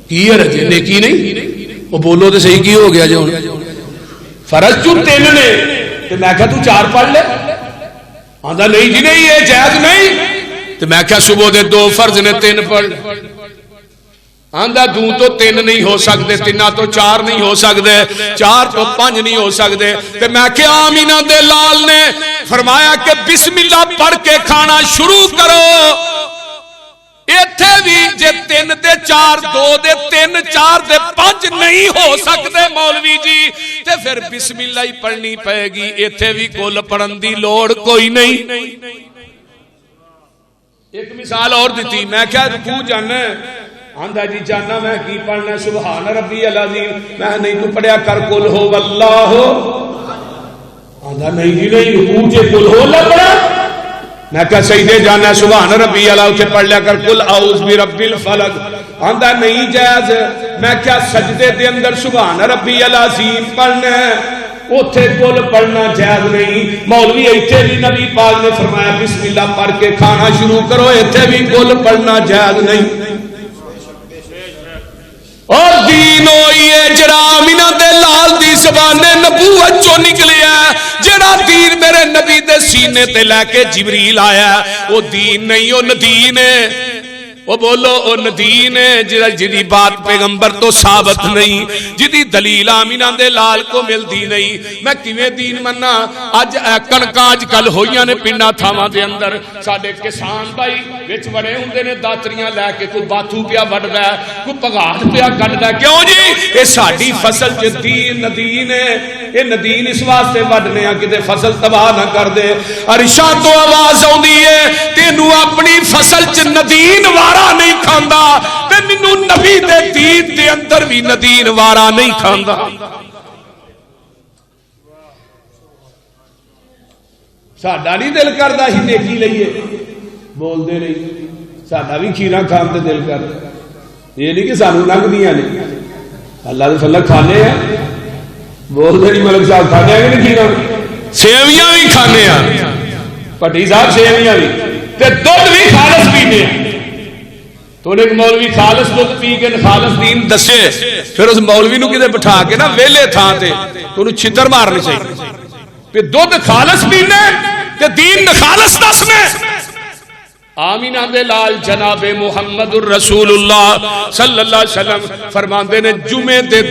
کی ہے رجے نیکی نہیں؟ وہ بولو تو صحیح کی ہو گیا جو فرض چ 3 نے تو میں کہا تو 4 پڑھ لے. آندا نہیں جی نہیں یہ جائز نہیں. تو میں کہا صبح دے 2 فرض نے 3 پڑھ لے. آندا دوں تو 3 نہیں ہو سکتے, 3 تو 4 نہیں ہو سکتے, 4 تو 5 نہیں ہو سکتے. تو میں کہ آمینہ دے لال نے فرمایا کہ بسم اللہ پڑھ کے کھانا شروع کرو. ایتھے بھی جے 3 دے 4 2 دے 3 4 دے 5 نہیں ہو سکتے مولوی جی تے پھر بسم اللہ ہی پڑھنی پائے گی. ایتھے بھی کل پڑھن دی لوڑ کوئی نہیں. ایک مثال اور دیتی, میں کیا تو جانا ہے؟ آندا جی جانا میں کی پڑھنا سبحان ربی العظیم. میں نہیں تو پڑھیا کر قل ہو واللہ. آندا نہیں جی نہیں رکوع چ قل ہو اللہ پڑھا. میں کہا سجدے جانا سبحان ربی العظیم اسے پڑھ لیا کر قل اعوذ برب الفلق. آندا نہیں جائز. میں کیا سجدے دے اندر سبحان ربی العظیم پڑھنا ہے, اوتھے قل پڑھنا جائز نہیں. مولوی ایتھے بھی نبی پاک نے فرمایا بسم اللہ پڑھ کے کھانا شروع کرو, ایتھے بھی قل پڑھنا جائز نہیں. اور دین ہوئی ہے جڑا آمینہ دے لال دی زبان نبوت چو نکلیا ہے, جڑا دین میرے نبی دے سینے تے لے کے جبریل آیا ہے, وہ دین نہیں وہ ندین ہے. وہ بولو وہ ندین ہے جدی بات پیغمبر تو ثابت نہیں, جدی دلیل آمینہ دے لال کو ملتی نہیں. میں کیویں دین مننا؟ اج کنکاں اج کل ہوئیاں نے پنڈا تھاواں دے اندر ساڈے کسان بھائی وچ بڑے ہوندے نے داتریاں لے کے, کوئی باتھو پیا وڈدا ہے, کوئی پگاٹ پیا کڈدا ہے. کیوں جی؟ اے ساڈی فصل چ دین ندین ہے. اے ندین اس واسطے وڈنے آ کتے فصل تباہ نہ کر دے. عرشاں تو آواز آوندی ہے تینوں اپنی فصل چ ندین نہیں کھاندا تے مینوں نبی دے دین دے اندر بھی ندین وارا نہیں کھاندا. ساڈا نہیں دل کردا ہی نیکی لئیے, بول دے نہیں ساڈا بھی کھیرا کھان تے دل کردا. یہ نہیں کہ سانوں لنگدیاں نے, اللہ دے فضل کھانے ہیں. بول دے نہیں ملک صاحب کھانے ہیں کہ نہیں کھیرا؟ سیویاں بھی کھانے ہیں پٹی صاحب, سیویاں بھی تے دودھ بھی خالص پینے ہیں. تو ایک مولوی خالص دودھ پی کے خالص دین دسے, پھر اس مولوی نو کدے بٹھا کے نا ویلے تھان تے تو انہوں چھتر مارنے چاہیے. پھر دودھ خالص پینے تے دین خالص دسنے. آمینہ دے لال جناب محمد الرسول اللہ صلی اللہ علیہ وسلم فرماندے نے جمعے دے